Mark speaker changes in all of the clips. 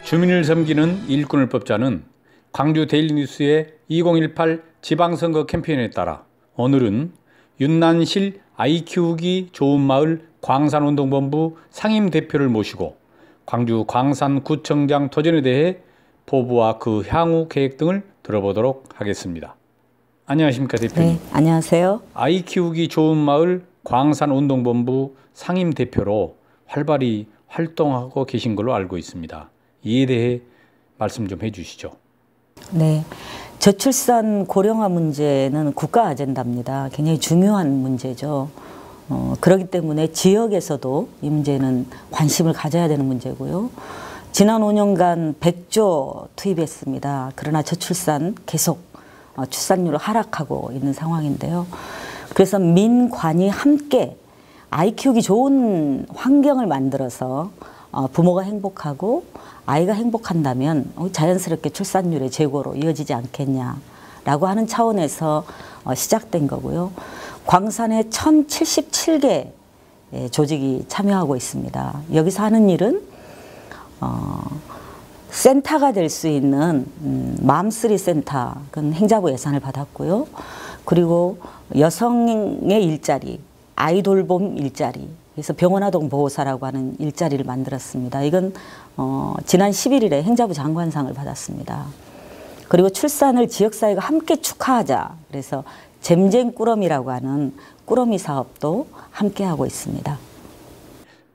Speaker 1: 주민을 섬기는 일꾼을 뽑자는 광주 데일리뉴스의 2018 지방선거 캠페인에 따라 오늘은 윤난실 아이 키우기 좋은 마을 광산운동본부 상임대표를 모시고 광주 광산구청장 도전에 대해 포부와 그 향후 계획 등을 들어보도록 하겠습니다. 안녕하십니까 대표님.
Speaker 2: 네, 안녕하세요.
Speaker 1: 아이 키우기 좋은 마을 광산운동본부 상임대표로 활발히 활동하고 계신 걸로 알고 있습니다. 이에 대해 말씀 좀 해주시죠.
Speaker 2: 네, 저출산 고령화 문제는 국가 아젠다입니다. 굉장히 중요한 문제죠. 그렇기 때문에 지역에서도 이 문제는 관심을 가져야 되는 문제고요. 지난 5년간 100조 투입했습니다. 그러나 저출산 계속 출산율을 하락하고 있는 상황인데요. 그래서 민관이 함께 아이 키우기 좋은 환경을 만들어서 부모가 행복하고 아이가 행복한다면 자연스럽게 출산율의 제고로 이어지지 않겠냐라고 하는 차원에서 시작된 거고요. 광산에 1077개 조직이 참여하고 있습니다. 여기서 하는 일은 센터가 될 수 있는 맘쓰리 센터, 그건 행자부 예산을 받았고요. 그리고 여성의 일자리, 아이돌봄 일자리, 그래서 병원아동 보호사라고 하는 일자리를 만들었습니다. 이건 지난 11일에 행자부 장관상을 받았습니다. 그리고 출산을 지역사회가 함께 축하하자, 그래서 잼잼 꾸러미라고 하는 꾸러미 사업도 함께 하고 있습니다.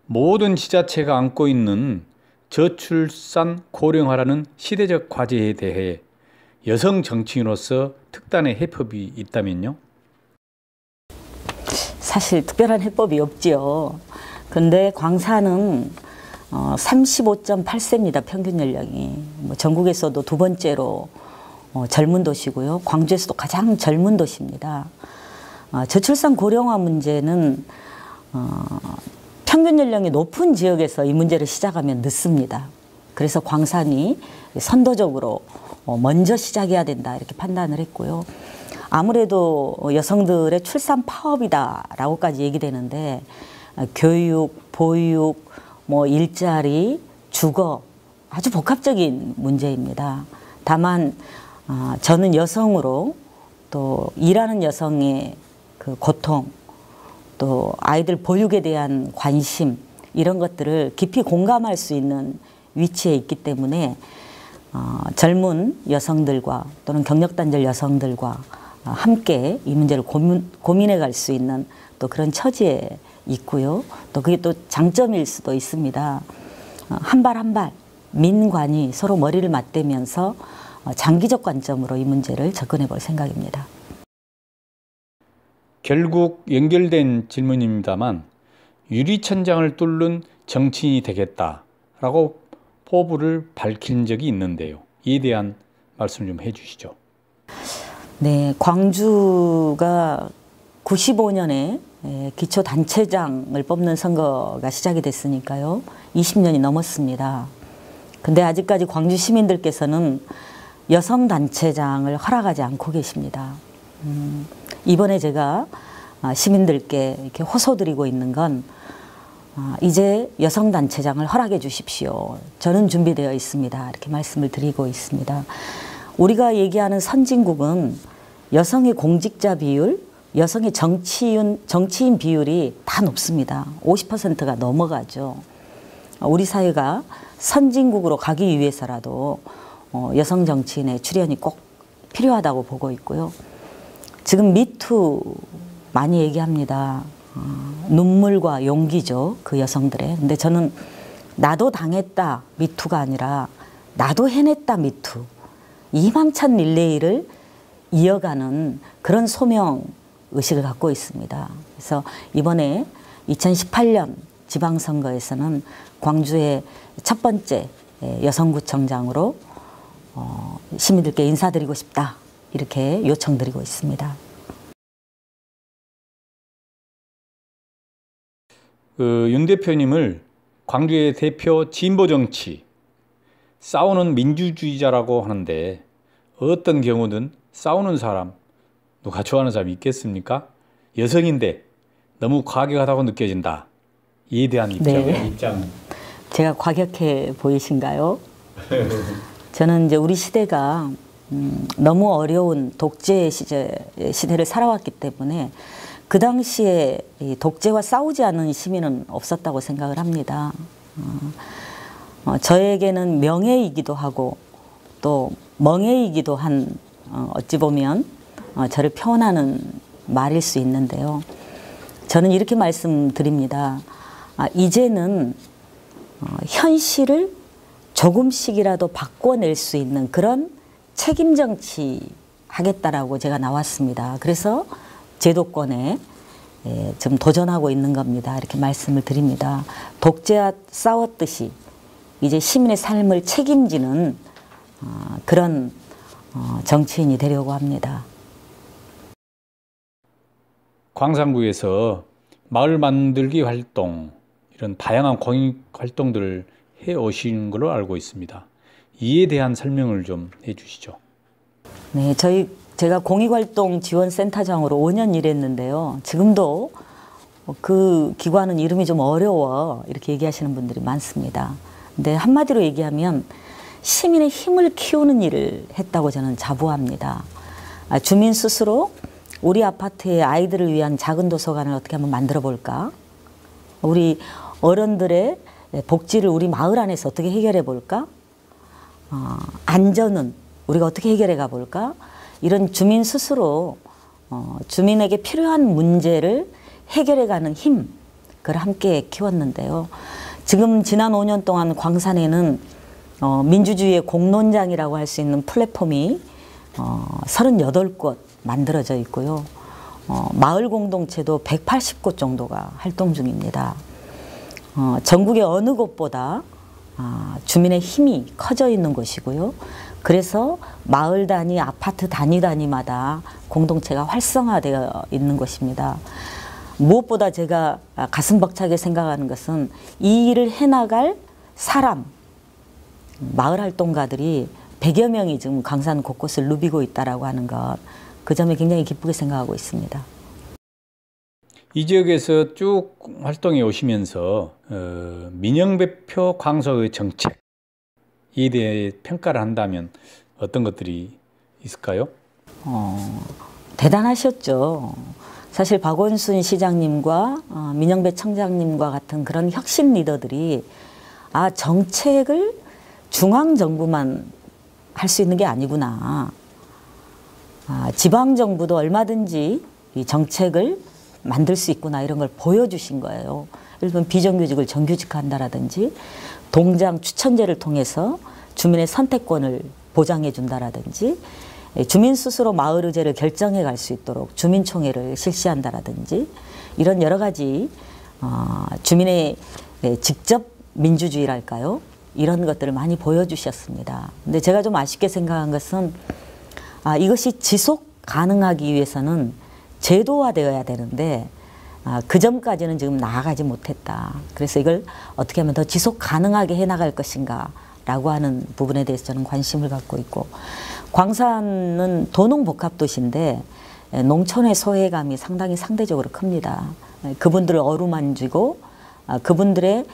Speaker 1: 모든 지자체가 안고 있는 저출산 고령화라는 시대적 과제에 대해 여성 정치인으로서 특단의 해법이 있다면요?
Speaker 2: 사실 특별한 해법이 없지요. 근데 광산은 35.8세입니다. 평균 연령이. 전국에서도 두 번째로 젊은 도시고요. 광주에서도 가장 젊은 도시입니다. 저출산 고령화 문제는 평균 연령이 높은 지역에서 이 문제를 시작하면 늦습니다. 그래서 광산이 선도적으로 먼저 시작해야 된다 이렇게 판단을 했고요. 아무래도 여성들의 출산 파업이다라고까지 얘기되는데 교육, 보육, 일자리, 주거 아주 복합적인 문제입니다. 다만 저는 여성으로 또 일하는 여성의 그 고통, 또 아이들 보육에 대한 관심 이런 것들을 깊이 공감할 수 있는 위치에 있기 때문에 젊은 여성들과 또는 경력단절 여성들과 함께 이 문제를 고민해 갈 수 있는 또 그런 처지에 있고요. 또 그게 또 장점일 수도 있습니다. 한 발 한 발 민관이 서로 머리를 맞대면서 장기적 관점으로 이 문제를 접근해 볼 생각입니다.
Speaker 1: 결국 연결된 질문입니다만 유리천장을 뚫는 정치인이 되겠다라고 포부를 밝힌 적이 있는데요. 이에 대한 말씀 좀 해주시죠.
Speaker 2: 네, 광주가 95년에 기초단체장을 뽑는 선거가 시작이 됐으니까요. 20년이 넘었습니다. 근데 아직까지 광주 시민들께서는 여성단체장을 허락하지 않고 계십니다. 이번에 제가 시민들께 이렇게 호소드리고 있는 건 이제 여성단체장을 허락해 주십시오. 저는 준비되어 있습니다. 이렇게 말씀을 드리고 있습니다. 우리가 얘기하는 선진국은 여성의 공직자 비율, 여성의 정치인 비율이 다 높습니다. 50%가 넘어가죠. 우리 사회가 선진국으로 가기 위해서라도 여성 정치인의 출연이 꼭 필요하다고 보고 있고요. 지금 미투 많이 얘기합니다. 눈물과 용기죠. 그 여성들의. 근데 저는 나도 당했다 미투가 아니라 나도 해냈다 미투. 희망찬 릴레이를 이어가는 그런 소명 의식을 갖고 있습니다. 그래서 이번에 2018년 지방선거에서는 광주의 첫 번째 여성구청장으로 시민들께 인사드리고 싶다 이렇게 요청드리고 있습니다.
Speaker 1: 윤 대표님을 광주의 대표 진보정치, 싸우는 민주주의자라고 하는데 어떤 경우든 싸우는 사람, 누가 좋아하는 사람이 있겠습니까? 여성인데 너무 과격하다고 느껴진다. 이에 대한 입장은?
Speaker 2: 제가 과격해 보이신가요? 저는 이제 우리 시대가 너무 어려운 독재 시대를 살아왔기 때문에 그 당시에 이 독재와 싸우지 않은 시민은 없었다고 생각을 합니다. 저에게는 명예이기도 하고 또 멍해이기도 한 어찌 보면 저를 표현하는 말일 수 있는데요. 저는 이렇게 말씀드립니다. 이제는 현실을 조금씩이라도 바꿔낼 수 있는 그런 책임 정치 하겠다라고 제가 나왔습니다. 그래서 제도권에 좀 도전하고 있는 겁니다. 이렇게 말씀을 드립니다. 독재와 싸웠듯이 이제 시민의 삶을 책임지는 그런 정치인이 되려고 합니다.
Speaker 1: 광산구에서 마을 만들기 활동, 이런 다양한 공익 활동들을 해 오신 걸로 알고 있습니다. 이에 대한 설명을 좀 해주시죠.
Speaker 2: 네, 제가 공익활동지원센터장으로 5년 일했는데요. 지금도 그 기관은 이름이 좀 어려워 이렇게 얘기하시는 분들이 많습니다. 근데 한마디로 얘기하면 시민의 힘을 키우는 일을 했다고 저는 자부합니다. 주민 스스로 우리 아파트에 아이들을 위한 작은 도서관을 어떻게 한번 만들어 볼까? 우리 어른들의 복지를 우리 마을 안에서 어떻게 해결해 볼까? 안전은 우리가 어떻게 해결해 가 볼까? 이런 주민 스스로 주민에게 필요한 문제를 해결해 가는 힘, 그걸 함께 키웠는데요. 지금 지난 5년 동안 광산에는 민주주의의 공론장이라고 할 수 있는 플랫폼이 38곳 만들어져 있고요. 마을 공동체도 180곳 정도가 활동 중입니다. 전국의 어느 곳보다 주민의 힘이 커져 있는 곳이고요. 그래서 마을 단위, 아파트 단위마다 공동체가 활성화되어 있는 것입니다. 무엇보다 제가 가슴 벅차게 생각하는 것은 이 일을 해나갈 사람, 마을 활동가들이 100여 명이 지금 광산 곳곳을 누비고 있다라고 하는 것, 그 점에 굉장히 기쁘게 생각하고 있습니다.
Speaker 1: 이 지역에서 쭉 활동해 오시면서 민영배표 광서의 정책에 대해 평가를 한다면 어떤 것들이 있을까요?
Speaker 2: 대단하셨죠. 사실 박원순 시장님과 민영배 청장님과 같은 그런 혁신 리더들이 정책을 중앙정부만 할 수 있는 게 아니구나. 지방정부도 얼마든지 이 정책을 만들 수 있구나, 이런 걸 보여주신 거예요. 예를 들면 비정규직을 정규직화한다라든지 동장 추천제를 통해서 주민의 선택권을 보장해 준다라든지 주민 스스로 마을 의제를 결정해 갈 수 있도록 주민총회를 실시한다라든지 이런 여러 가지 주민의 직접 민주주의랄까요? 이런 것들을 많이 보여주셨습니다. 근데 제가 좀 아쉽게 생각한 것은 이것이 지속 가능하기 위해서는 제도화되어야 되는데 그 점까지는 지금 나아가지 못했다. 그래서 이걸 어떻게 하면 더 지속 가능하게 해나갈 것인가 라고 하는 부분에 대해서 저는 관심을 갖고 있고, 광산은 도농복합도시인데 농촌의 소외감이 상당히 상대적으로 큽니다. 그분들을 어루만지고 그분들의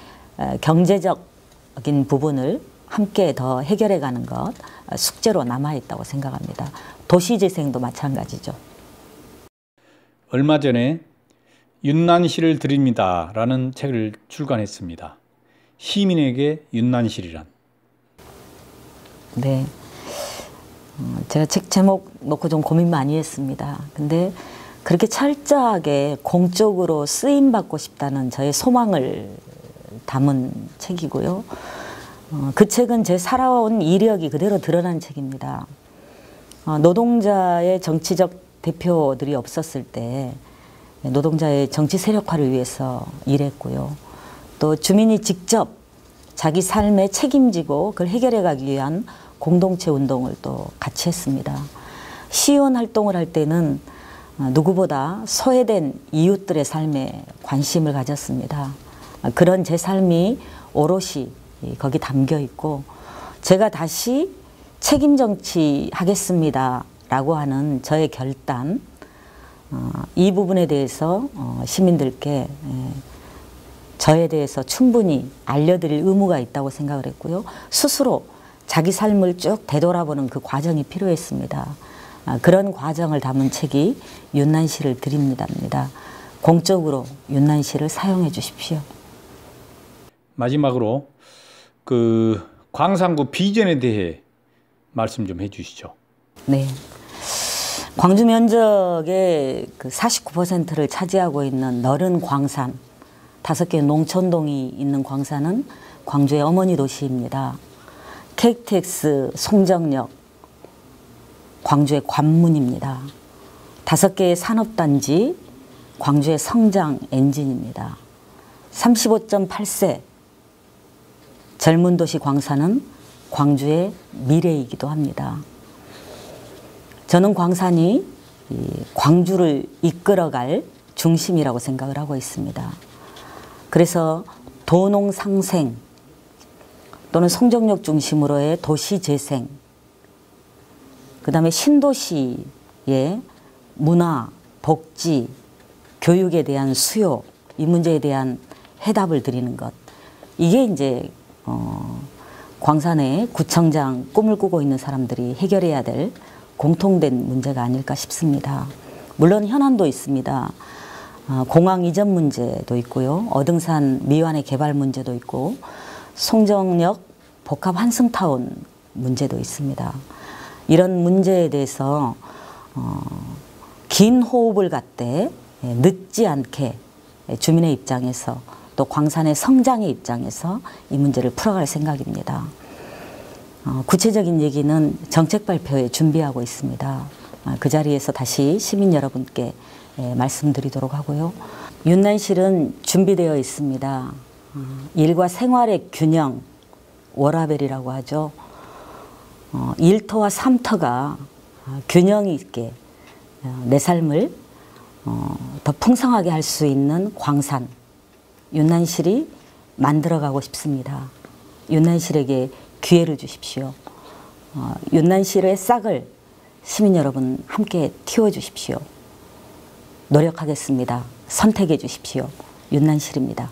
Speaker 2: 경제적인 부분을 함께 더 해결해가는 것, 숙제로 남아있다고 생각합니다. 도시재생도 마찬가지죠.
Speaker 1: 얼마 전에 윤난시를 드립니다 라는 책을 출간했습니다. 시민에게 윤난시란?
Speaker 2: 네, 제가 책 제목 놓고 좀 고민 많이 했습니다. 근데 그렇게 철저하게 공적으로 쓰임받고 싶다는 저의 소망을 담은 책이고요. 그 책은 제 살아온 이력이 그대로 드러난 책입니다. 노동자의 정치적 대표들이 없었을 때 노동자의 정치 세력화를 위해서 일했고요. 또 주민이 직접 자기 삶에 책임지고 그걸 해결해 가기 위한 공동체 운동을 또 같이 했습니다. 시의원 활동을 할 때는 누구보다 소외된 이웃들의 삶에 관심을 가졌습니다. 그런 제 삶이 오롯이 거기 담겨 있고, 제가 다시 책임 정치 하겠습니다 라고 하는 저의 결단, 이 부분에 대해서 시민들께 저에 대해서 충분히 알려드릴 의무가 있다고 생각을 했고요. 스스로 자기 삶을 쭉 되돌아보는 그 과정이 필요했습니다. 그런 과정을 담은 책이 윤난시를 드립니다. 공적으로 윤난시를 사용해 주십시오.
Speaker 1: 마지막으로 그 광산구 비전에 대해 말씀 좀 해주시죠.
Speaker 2: 네. 광주 면적의 그 49%를 차지하고 있는 너른 광산, 5개 농촌동이 있는 광산은 광주의 어머니 도시입니다. KTX 송정역, 광주의 관문입니다. 5개의 산업단지, 광주의 성장 엔진입니다. 35.8세 젊은 도시 광산은 광주의 미래이기도 합니다. 저는 광산이 광주를 이끌어갈 중심이라고 생각을 하고 있습니다. 그래서 도농상생 또는 송정역 중심으로의 도시재생, 그 다음에 신도시의 문화, 복지, 교육에 대한 수요, 이 문제에 대한 해답을 드리는 것, 이게 이제 광산의 구청장 꿈을 꾸고 있는 사람들이 해결해야 될 공통된 문제가 아닐까 싶습니다. 물론 현안도 있습니다. 공항 이전 문제도 있고요. 어등산 미완의 개발 문제도 있고 송정역 복합 환승타운 문제도 있습니다. 이런 문제에 대해서 긴 호흡을 갖되 늦지 않게 주민의 입장에서 또 광산의 성장의 입장에서 이 문제를 풀어갈 생각입니다. 구체적인 얘기는 정책 발표에 준비하고 있습니다. 그 자리에서 다시 시민 여러분께 말씀드리도록 하고요. 윤난실은 준비되어 있습니다. 일과 생활의 균형, 워라밸이라고 하죠. 일터와 삼터가 균형 있게 내 삶을 더 풍성하게 할 수 있는 광산, 윤난실이 만들어가고 싶습니다. 윤난실에게 기회를 주십시오. 윤난실의 싹을 시민 여러분 함께 틔워주십시오. 노력하겠습니다. 선택해 주십시오. 윤난실입니다.